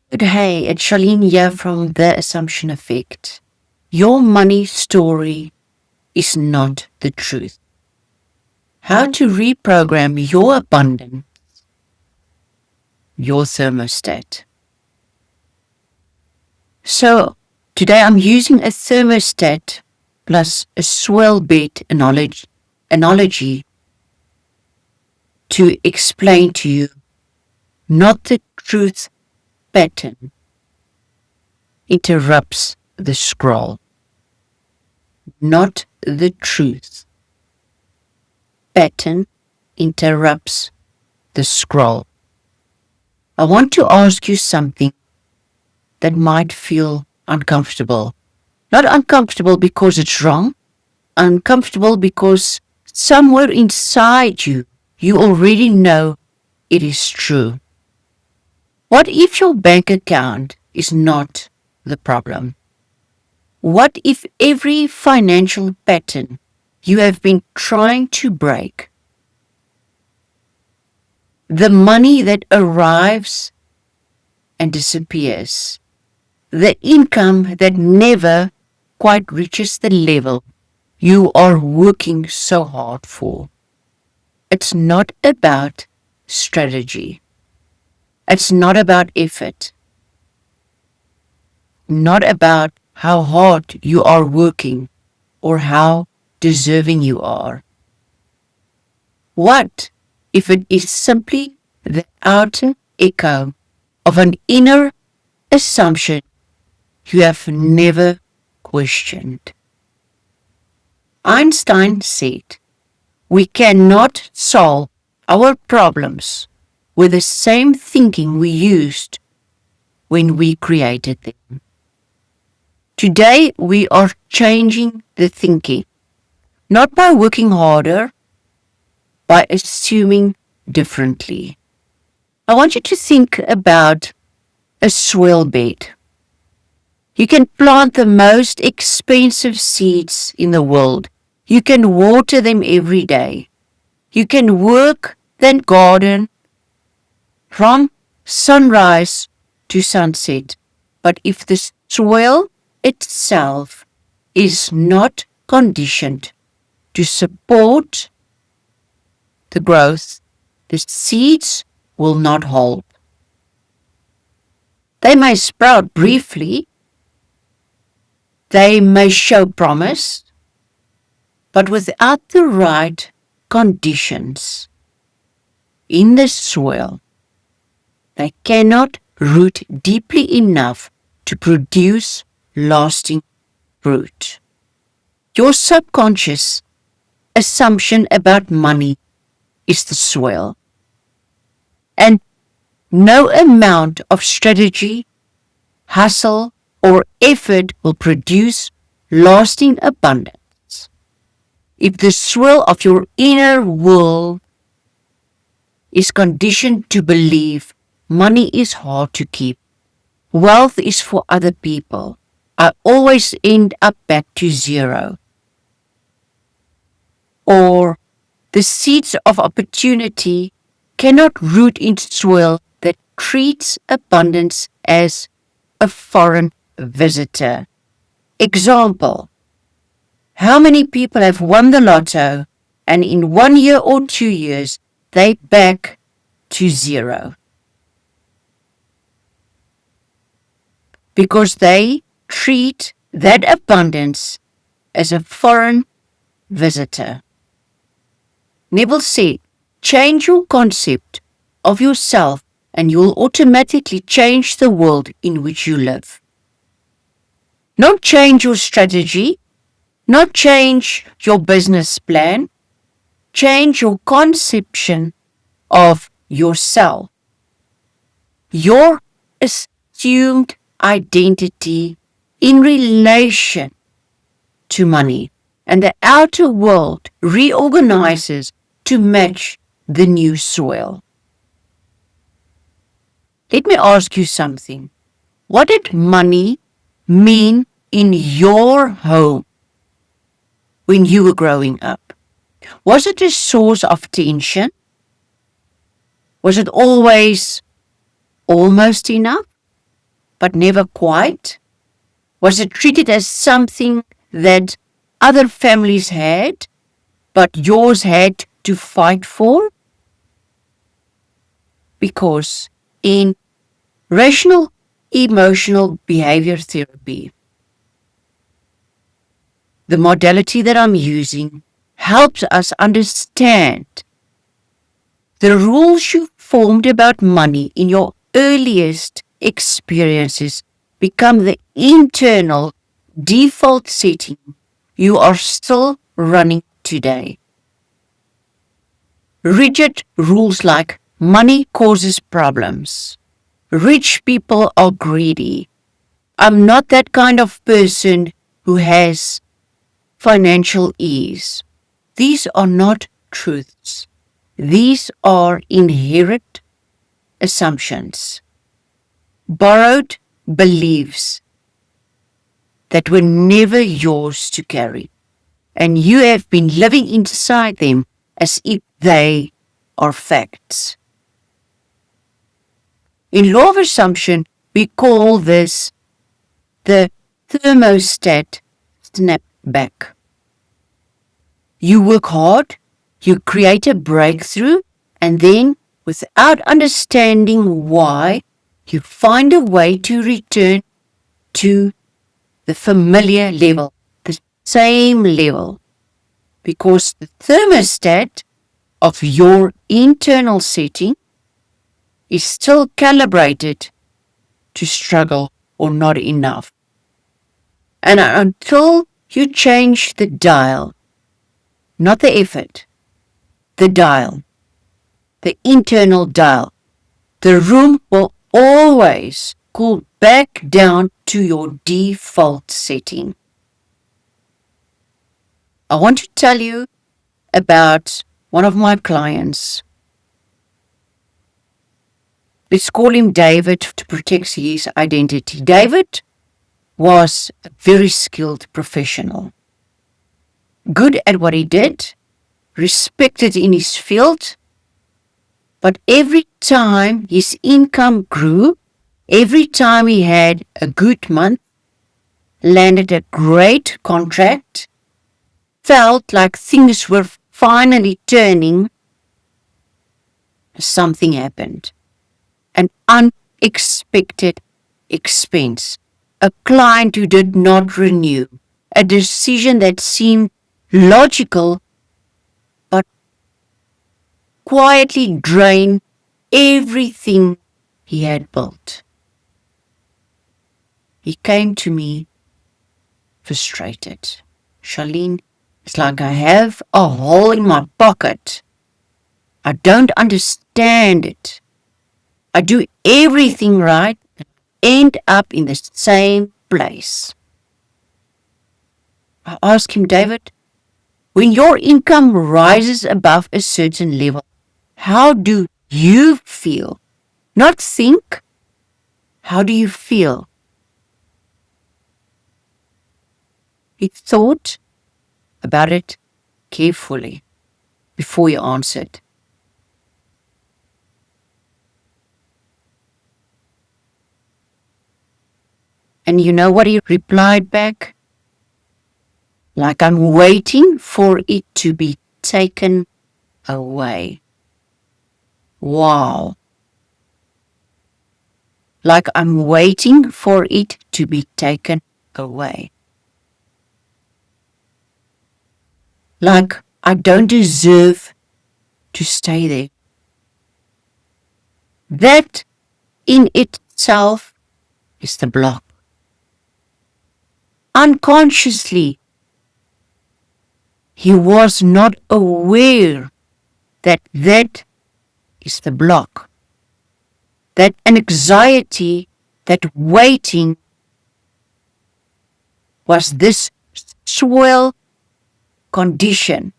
But hey, it's Charlene here from The Assumption Effect. Your money story is not the truth. How to reprogram your abundance, your thermostat. So, today I'm using a thermostat plus a swell bed analogy to explain to you not the truth pattern interrupts the scroll, not the truth pattern interrupts the scroll. I want to ask you something that might feel uncomfortable. Not uncomfortable because it's wrong, uncomfortable because somewhere inside you, you already know it is true. What if your bank account is not the problem? What if every financial pattern you have been trying to break, the money that arrives and disappears, the income that never quite reaches the level you are working so hard for? It's not about strategy. It's not about effort. Not about how hard you are working or how deserving you are. What if it is simply the outer echo of an inner assumption you have never questioned? Einstein said, "We cannot solve our problems with the same thinking we used when we created them." Today, we are changing the thinking, not by working harder, by assuming differently. I want you to think about a swell bed. You can plant the most expensive seeds in the world. You can water them every day. You can work, then garden from sunrise to sunset. But if the soil itself is not conditioned to support the growth, the seeds will not hold. They may sprout briefly, they may show promise, but without the right conditions in the soil, they cannot root deeply enough to produce lasting fruit. Your subconscious assumption about money is the soil. And no amount of strategy, hustle, or effort will produce lasting abundance if the soil of your inner world is conditioned to believe money is hard to keep, wealth is for other people, I always end up back to zero, or the seeds of opportunity cannot root in soil that treats abundance as a foreign visitor. Example, how many people have won the lotto and in 1 year or 2 years they back to zero? Because they treat that abundance as a foreign visitor. Neville said, change your concept of yourself and you will automatically change the world in which you live. Not change your strategy, not change your business plan, change your conception of yourself. Your assumed identity in relation to money, and the outer world reorganizes to match the new soil. Let me ask you something. What did money mean in your home when you were growing up? Was it a source of tension? Was it always almost enough? but never quite? Was it treated as something that other families had, but yours had to fight for? Because in rational emotional behavior therapy, the modality that I'm using helps us understand the rules you formed about money in your earliest experiences become the internal default setting you are still running today. Rigid rules like money causes problems, rich people are greedy, I'm not that kind of person who has financial ease. These are not truths. These are inherent assumptions, borrowed beliefs that were never yours to carry, and you have been living inside them as if they are facts. In law of assumption, we call this the thermostat snapback. You work hard, you create a breakthrough, and then, without understanding why, you find a way to return to the familiar level, the same level, because the thermostat of your internal setting is still calibrated to struggle or not enough. And until you change the dial, not the effort, the dial, the internal dial, the room will always cool back down to your default setting. I want to tell you about one of my clients. Let's call him David to protect his identity. David was a very skilled professional, good at what he did, respected in his field, but every time his income grew, every time he had a good month, landed a great contract, felt like things were finally turning, something happened. An unexpected expense, a client who did not renew, a decision that seemed logical but quietly drained everything he had built. He came to me frustrated. Charlene, it's like I have a hole in my pocket. I don't understand it. I do everything right and end up in the same place. I asked him, David, when your income rises above a certain level, how do you feel? Not think. How do you feel? He thought about it carefully before he answered. And you know what he replied back? Like I'm waiting for it to be taken away. Wow. Like I'm waiting for it to be taken away. Like I don't deserve to stay there. That in itself is the block. Unconsciously, he was not aware that that is the block. That anxiety, that waiting was this swell condition.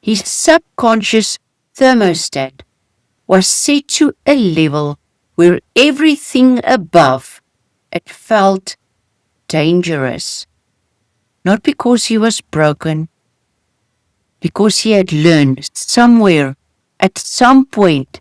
His subconscious thermostat was set to a level where everything above it felt dangerous. Not because he was broken, because he had learned somewhere at some point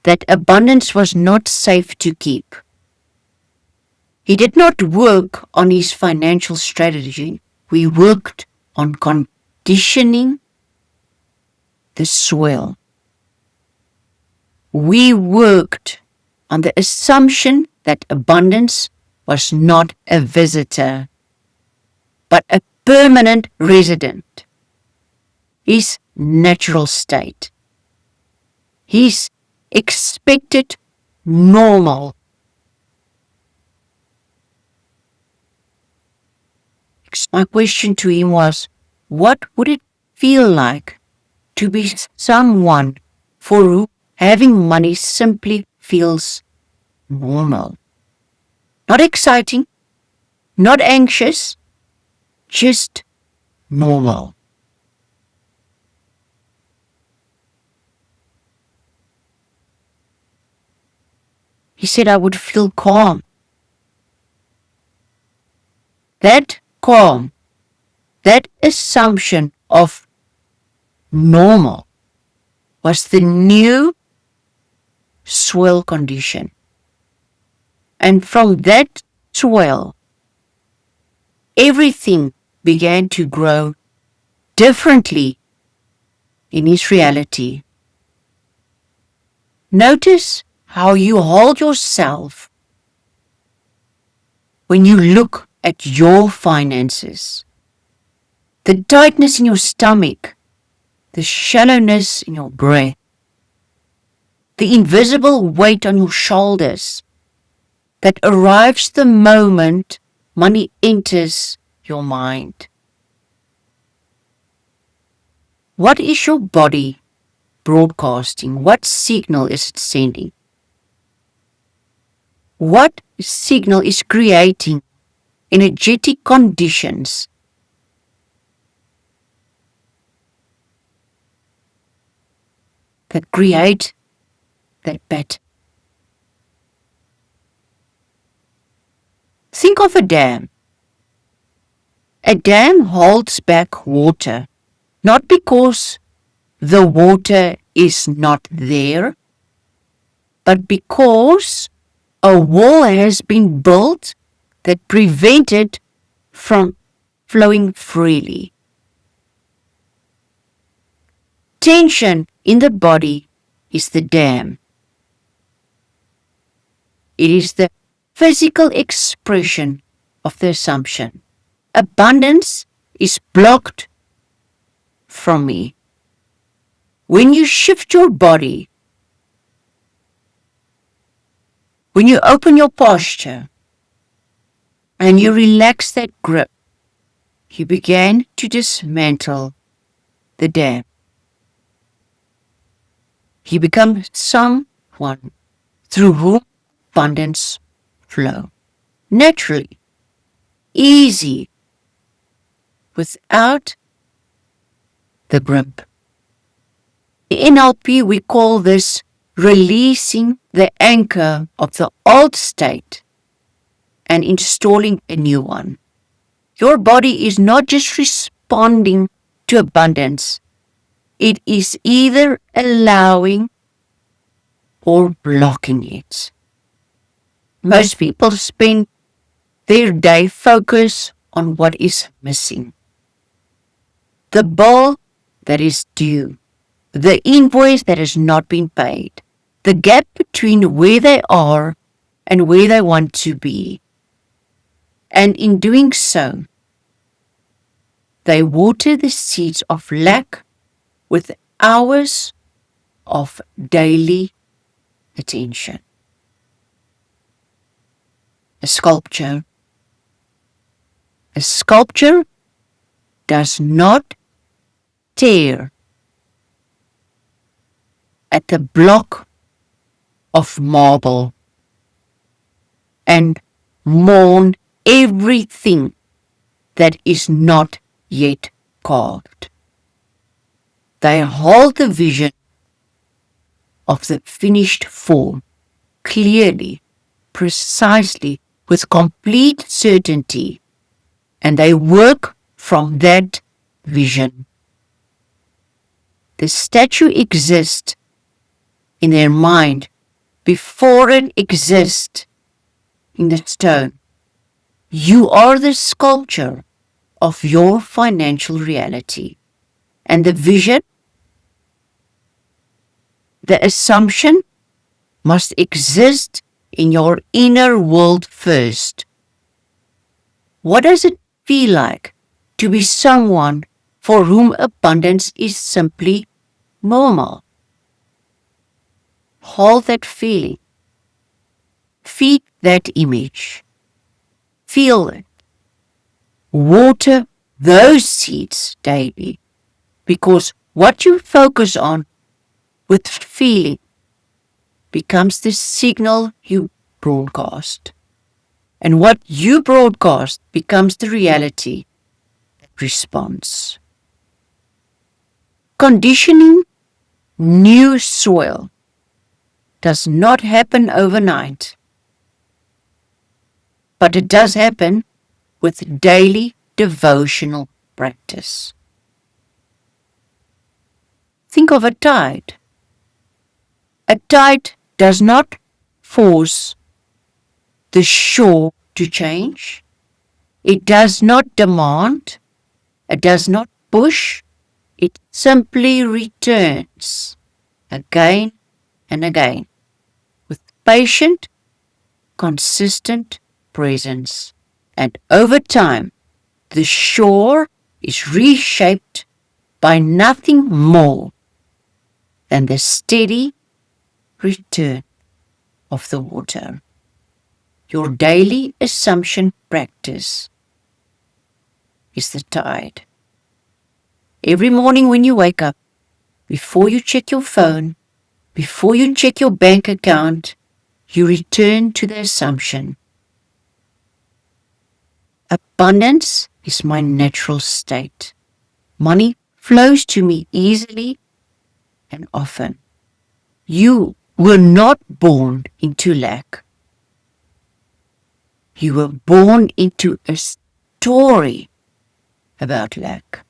that abundance was not safe to keep. He did not work on his financial strategy. We worked on conditioning the soil. We worked on the assumption that abundance was not a visitor, but a permanent resident. His natural state. His expected normal. My question to him was, what would it feel like to be someone for whom having money simply feels normal? Not exciting, not anxious, just normal. He said I would feel calm. That calm, that assumption of normal was the new soil condition. And from that soil, everything began to grow differently in his reality. Notice how you hold yourself when you look at your finances. The tightness in your stomach, the shallowness in your breath, the invisible weight on your shoulders that arrives the moment money enters your mind. What is your body broadcasting? What signal is it sending? What signal is creating energetic conditions that create that pattern? Think of a dam. A dam holds back water, not because the water is not there, but because a wall has been built that prevents it from flowing freely. Tension in the body is the dam. It is the physical expression of the assumption. Abundance is blocked from me. When you shift your body, when you open your posture and you relax that grip, you begin to dismantle the dam. You become someone through whom abundance flows. Naturally, easy, without the grip. In NLP, we call this releasing the anchor of the old state and installing a new one. Your body is not just responding to abundance. It is either allowing or blocking it. Most people spend their day focused on what is missing. The bill that is due. The invoice that has not been paid. The gap between where they are and where they want to be. And in doing so, they water the seeds of lack with hours of daily attention. A sculpture does not tear at the block of marble and mourn everything that is not yet carved. They hold the vision of the finished form clearly, precisely, with complete certainty, and they work from that vision. The statue exists in their mind before it exists in the stone. You are the sculpture of your financial reality. And the vision, the assumption, must exist in your inner world first. What does it feel like to be someone for whom abundance is simply normal? Hold that feeling. Feed that image. Feel it. Water those seeds daily, because what you focus on with feeling becomes the signal you broadcast. And what you broadcast becomes the reality that responds. Conditioning new soil does not happen overnight, but it does happen with daily devotional practice. Think of a tide. A tide does not force the shore to change. It does not demand. It does not push. It simply returns again and again with patient, consistent presence. And over time, the shore is reshaped by nothing more than the steady return of the water. Your daily assumption practice is the tide. Every morning when you wake up, before you check your phone, before you check your bank account, you return to the assumption. Abundance is my natural state. Money flows to me easily and often. You were not born into lack. You were born into a story about lack.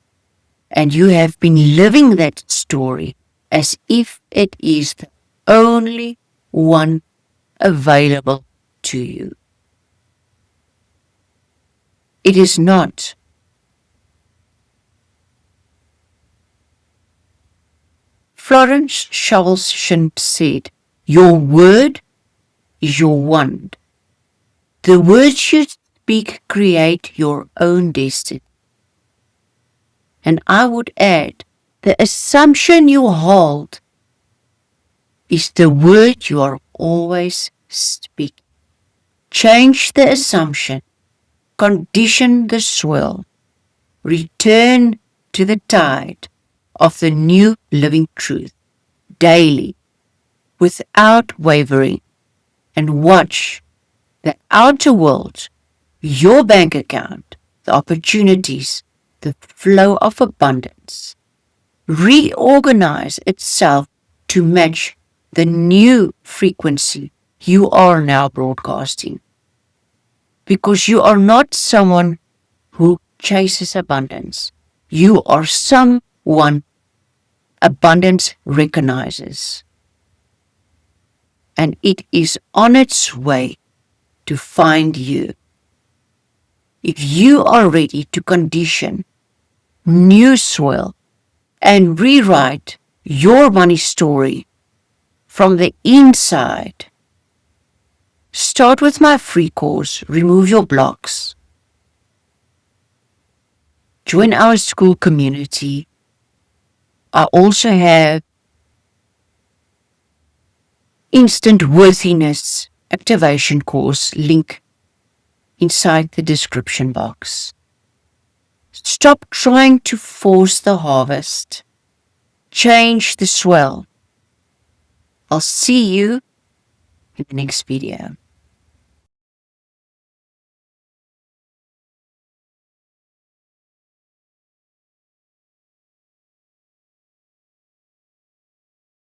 And you have been living that story as if it is the only one available to you. It is not. Florence Scovel said, "Your word is your wand. The words you speak create your own destiny." And I would add, the assumption you hold is the word you are always speaking. Change the assumption. Condition the soil. Return to the tide of the new living truth daily without wavering, and watch the outer world, your bank account, the opportunities, the flow of abundance, reorganize itself to match the new frequency you are now broadcasting. Because you are not someone who chases abundance. You are someone abundance recognizes. And it is on its way to find you. If you are ready to condition new soil and rewrite your money story from the inside, start with my free course, Remove Your Blocks. Join our school community. I also have instant worthiness activation course link inside the description box. Stop trying to force the harvest. Change the swell. I'll see you in the next video.